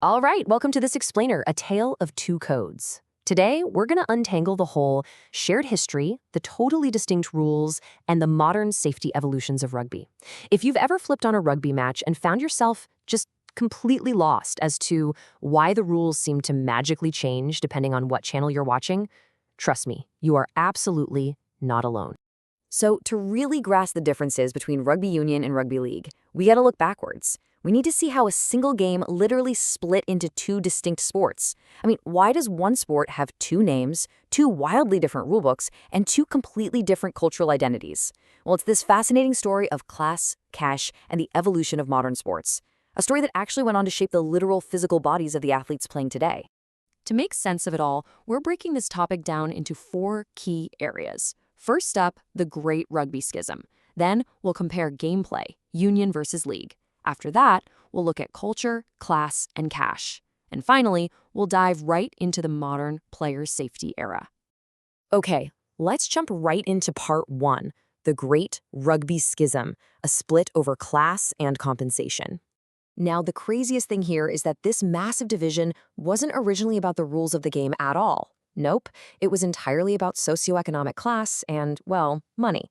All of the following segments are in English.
All right, welcome to This Explainer, a tale of two codes. Today, we're going to untangle the whole shared history, the totally distinct rules, and the modern safety evolutions of rugby. If you've ever flipped on a rugby match and found yourself just completely lost as to why the rules seem to magically change depending on what channel you're watching, trust me, you are absolutely not alone. So, to really grasp the differences between rugby union and rugby league, we got to look backwards. We need to see how a single game literally split into two distinct sports. Why does one sport have two names, two wildly different rulebooks, and two completely different cultural identities? Well, it's this fascinating story of class, cash, and the evolution of modern sports. A story that actually went on to shape the literal physical bodies of the athletes playing today. To make sense of it all, we're breaking this topic down into four key areas. First up, the Great Rugby Schism. Then we'll compare gameplay, union versus league. After that, we'll look at culture, class, and cash. And finally, we'll dive right into the modern player safety era. Okay, let's jump right into part one, the Great Rugby Schism, a split over class and compensation. Now, the craziest thing here is that this massive division wasn't originally about the rules of the game at all. Nope, it was entirely about socioeconomic class and, well, money.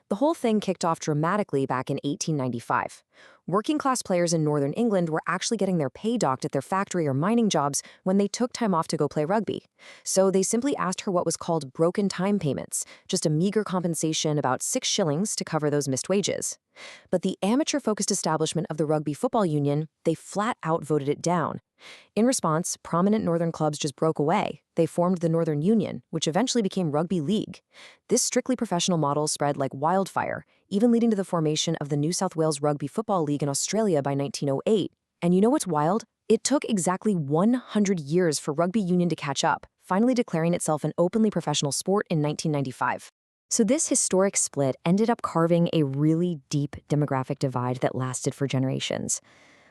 The whole thing kicked off dramatically back in 1895. Working-class players in northern England were actually getting their pay docked at their factory or mining jobs when they took time off to go play rugby. So they simply asked for what was called broken time payments, just a meager compensation about 6 shillings to cover those missed wages. But the amateur-focused establishment of the Rugby Football Union, they flat out voted it down. In response, prominent northern clubs just broke away. They formed the Northern Union, which eventually became Rugby League. This strictly professional model spread like wildfire, even leading to the formation of the New South Wales Rugby Football League in Australia by 1908. And you know what's wild? It took exactly 100 years for rugby union to catch up, finally declaring itself an openly professional sport in 1995. So this historic split ended up carving a really deep demographic divide that lasted for generations.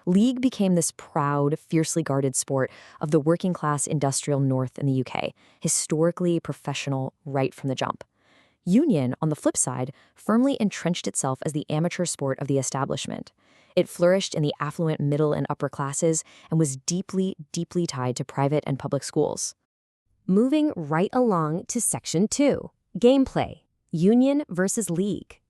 League became this proud, fiercely guarded sport of the working-class industrial north in the UK, historically professional right from the jump. Union, on the flip side, firmly entrenched itself as the amateur sport of the establishment. It flourished in the affluent middle and upper classes and was deeply, deeply tied to private and public schools. Moving right along to Section 2, Gameplay, Union versus League.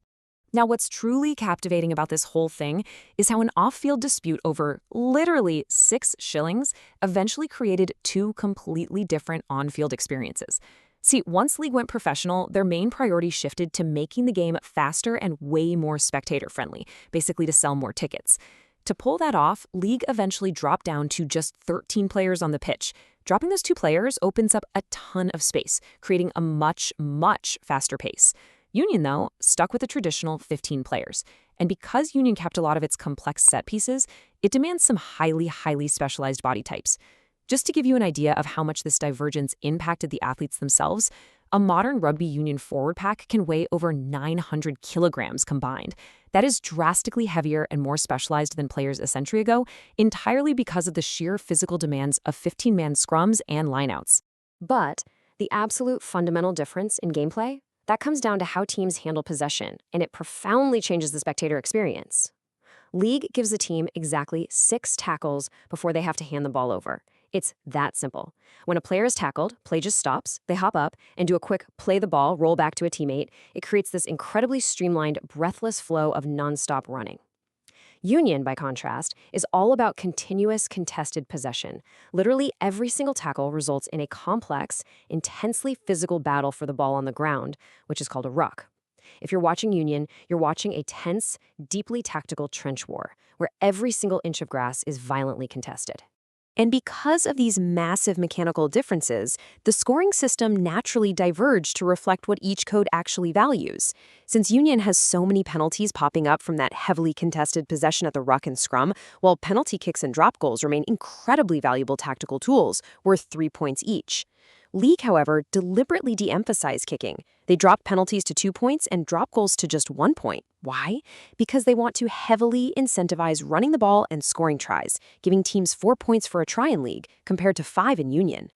Now, what's truly captivating about this whole thing is how an off-field dispute over literally 6 shillings eventually created two completely different on-field experiences. See, once League went professional, their main priority shifted to making the game faster and way more spectator-friendly, basically to sell more tickets. To pull that off, League eventually dropped down to just 13 players on the pitch. Dropping those 2 players opens up a ton of space, creating a much, much faster pace. Union, though, stuck with the traditional 15 players. And because Union kept a lot of its complex set pieces, it demands some highly, highly specialized body types. Just to give you an idea of how much this divergence impacted the athletes themselves, a modern rugby union forward pack can weigh over 900 kilograms combined. That is drastically heavier and more specialized than players a century ago, entirely because of the sheer physical demands of 15-man scrums and lineouts. But the absolute fundamental difference in gameplay? That comes down to how teams handle possession, and it profoundly changes the spectator experience. League gives a team exactly 6 tackles before they have to hand the ball over. It's that simple. When a player is tackled, play just stops, they hop up, and do a quick play the ball, roll back to a teammate. It creates this incredibly streamlined, breathless flow of nonstop running. Union, by contrast, is all about continuous contested possession. Literally every single tackle results in a complex, intensely physical battle for the ball on the ground, which is called a ruck. If you're watching Union, you're watching a tense, deeply tactical trench war, where every single inch of grass is violently contested. And because of these massive mechanical differences, the scoring system naturally diverged to reflect what each code actually values. Since Union has so many penalties popping up from that heavily contested possession at the ruck and scrum, while penalty kicks and drop goals remain incredibly valuable tactical tools, worth 3 points each. League, however, deliberately de-emphasized kicking. They dropped penalties to 2 points and drop goals to just 1 point. Why? Because they want to heavily incentivize running the ball and scoring tries, giving teams 4 points for a try in League, compared to 5 in Union.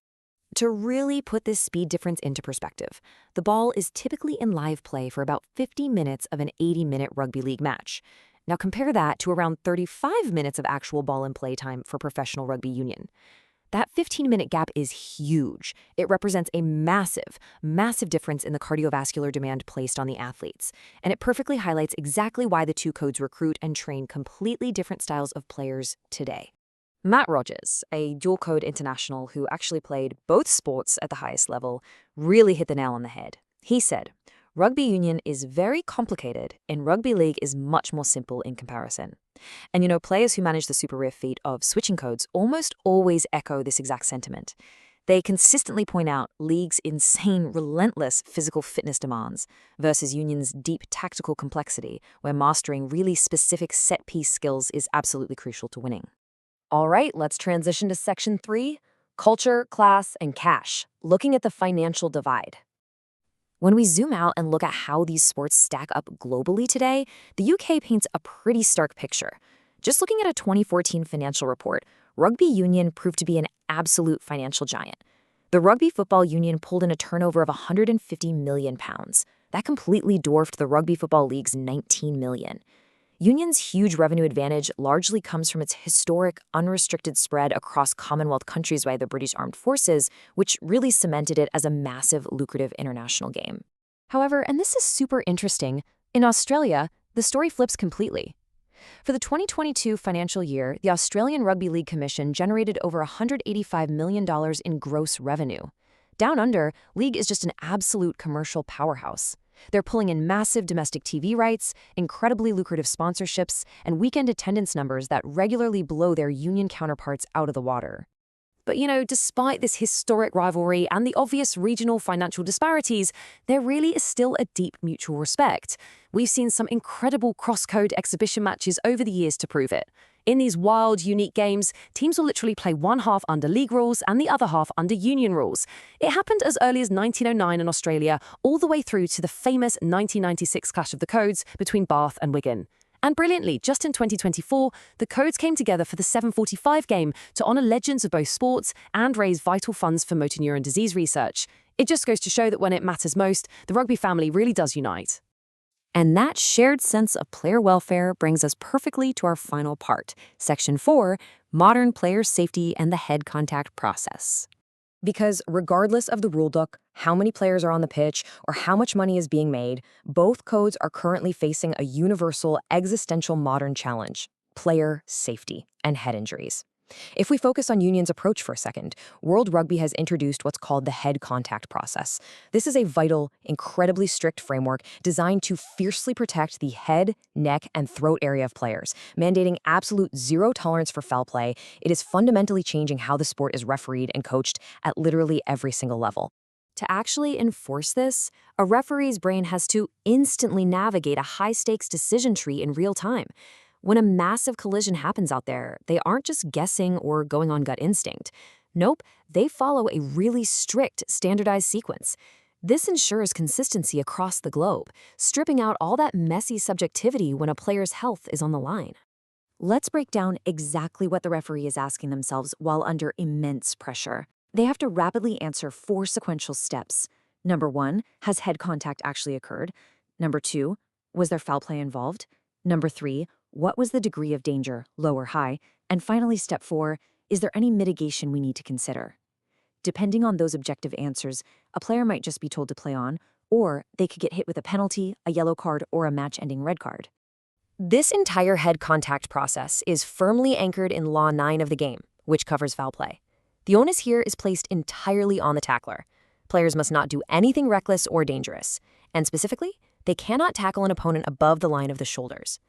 To really put this speed difference into perspective, the ball is typically in live play for about 50 minutes of an 80-minute rugby league match. Now compare that to around 35 minutes of actual ball and play time for professional rugby union. That 15-minute gap is huge. It represents a massive, massive difference in the cardiovascular demand placed on the athletes. And it perfectly highlights exactly why the two codes recruit and train completely different styles of players today. Matt Rogers, a dual-code international who actually played both sports at the highest level, really hit the nail on the head. He said, "Rugby union is very complicated, and rugby league is much more simple in comparison." And players who manage the super rare feat of switching codes almost always echo this exact sentiment. They consistently point out league's insane, relentless physical fitness demands versus union's deep tactical complexity, where mastering really specific set-piece skills is absolutely crucial to winning. All right, let's transition to Section 3, Culture, Class, and Cash, looking at the financial divide. When we zoom out and look at how these sports stack up globally today, the UK paints a pretty stark picture. Just looking at a 2014 financial report, rugby union proved to be an absolute financial giant. The Rugby Football Union pulled in a turnover of £150 million. That completely dwarfed the Rugby Football League's $19 million. Union's huge revenue advantage largely comes from its historic, unrestricted spread across Commonwealth countries by the British Armed Forces, which really cemented it as a massive, lucrative international game. However, and this is super interesting, in Australia, the story flips completely. For the 2022 financial year, the Australian Rugby League Commission generated over $185 million in gross revenue. Down under, League is just an absolute commercial powerhouse. They're pulling in massive domestic TV rights, incredibly lucrative sponsorships, and weekend attendance numbers that regularly blow their union counterparts out of the water. But despite this historic rivalry and the obvious regional financial disparities, there really is still a deep mutual respect. We've seen some incredible cross-code exhibition matches over the years to prove it. In these wild, unique games, teams will literally play one half under league rules and the other half under union rules. It happened as early as 1909 in Australia, all the way through to the famous 1996 clash of the codes between Bath and Wigan. And brilliantly, just in 2024, the codes came together for the 7:45 game to honour legends of both sports and raise vital funds for motor neuron disease research. It just goes to show that when it matters most, the rugby family really does unite. And that shared sense of player welfare brings us perfectly to our final part, Section 4, Modern Player Safety and the Head Contact Process. Because regardless of the rulebook, how many players are on the pitch, or how much money is being made, both codes are currently facing a universal, existential modern challenge: player safety and head injuries. If we focus on Union's approach for a second, World Rugby has introduced what's called the head contact process. This is a vital, incredibly strict framework designed to fiercely protect the head, neck, and throat area of players, mandating absolute zero tolerance for foul play. It is fundamentally changing how the sport is refereed and coached at literally every single level. To actually enforce this, a referee's brain has to instantly navigate a high-stakes decision tree in real time. When a massive collision happens out there, they aren't just guessing or going on gut instinct. Nope, they follow a really strict, standardized sequence. This ensures consistency across the globe, stripping out all that messy subjectivity when a player's health is on the line. Let's break down exactly what the referee is asking themselves while under immense pressure. They have to rapidly answer 4 sequential steps. Number 1, has head contact actually occurred? Number 2, was there foul play involved? Number 3, what was the degree of danger, low or high? And finally, step 4, is there any mitigation we need to consider? Depending on those objective answers, a player might just be told to play on, or they could get hit with a penalty, a yellow card, or a match-ending red card. This entire head contact process is firmly anchored in Law 9 of the game, which covers foul play. The onus here is placed entirely on the tackler. Players must not do anything reckless or dangerous, and specifically, they cannot tackle an opponent above the line of the shoulders.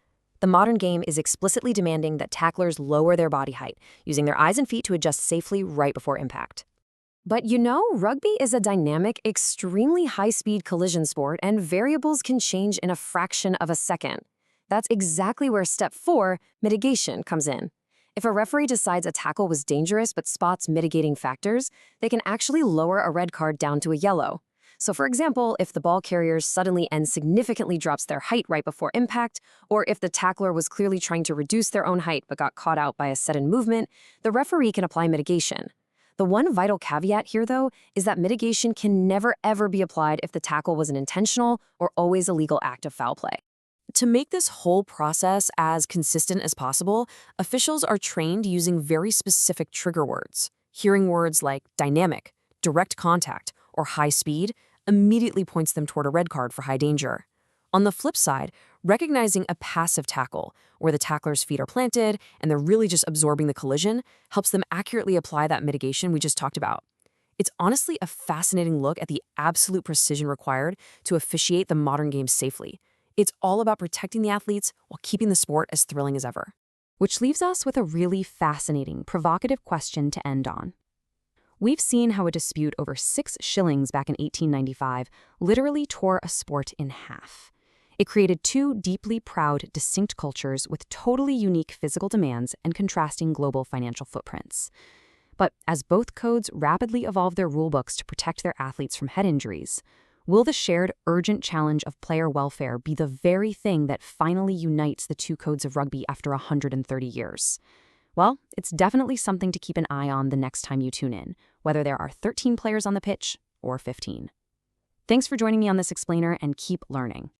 The modern game is explicitly demanding that tacklers lower their body height, using their eyes and feet to adjust safely right before impact. But rugby is a dynamic, extremely high-speed collision sport, and variables can change in a fraction of a second. That's exactly where step 4, mitigation, comes in. If a referee decides a tackle was dangerous but spots mitigating factors, they can actually lower a red card down to a yellow. So for example, if the ball carrier suddenly and significantly drops their height right before impact, or if the tackler was clearly trying to reduce their own height but got caught out by a sudden movement, the referee can apply mitigation. The one vital caveat here, though, is that mitigation can never ever be applied if the tackle was an intentional or always illegal act of foul play. To make this whole process as consistent as possible, officials are trained using very specific trigger words. Hearing words like dynamic, direct contact, or high speed immediately points them toward a red card for high danger. On the flip side, recognizing a passive tackle, where the tackler's feet are planted and they're really just absorbing the collision, helps them accurately apply that mitigation we just talked about. It's honestly a fascinating look at the absolute precision required to officiate the modern game safely. It's all about protecting the athletes while keeping the sport as thrilling as ever. Which leaves us with a really fascinating, provocative question to end on. We've seen how a dispute over 6 shillings back in 1895 literally tore a sport in half. It created 2 deeply proud, distinct cultures with totally unique physical demands and contrasting global financial footprints. But as both codes rapidly evolve their rulebooks to protect their athletes from head injuries, will the shared urgent challenge of player welfare be the very thing that finally unites the 2 codes of rugby after 130 years? Well, it's definitely something to keep an eye on the next time you tune in, whether there are 13 players on the pitch or 15. Thanks for joining me on this explainer, and keep learning.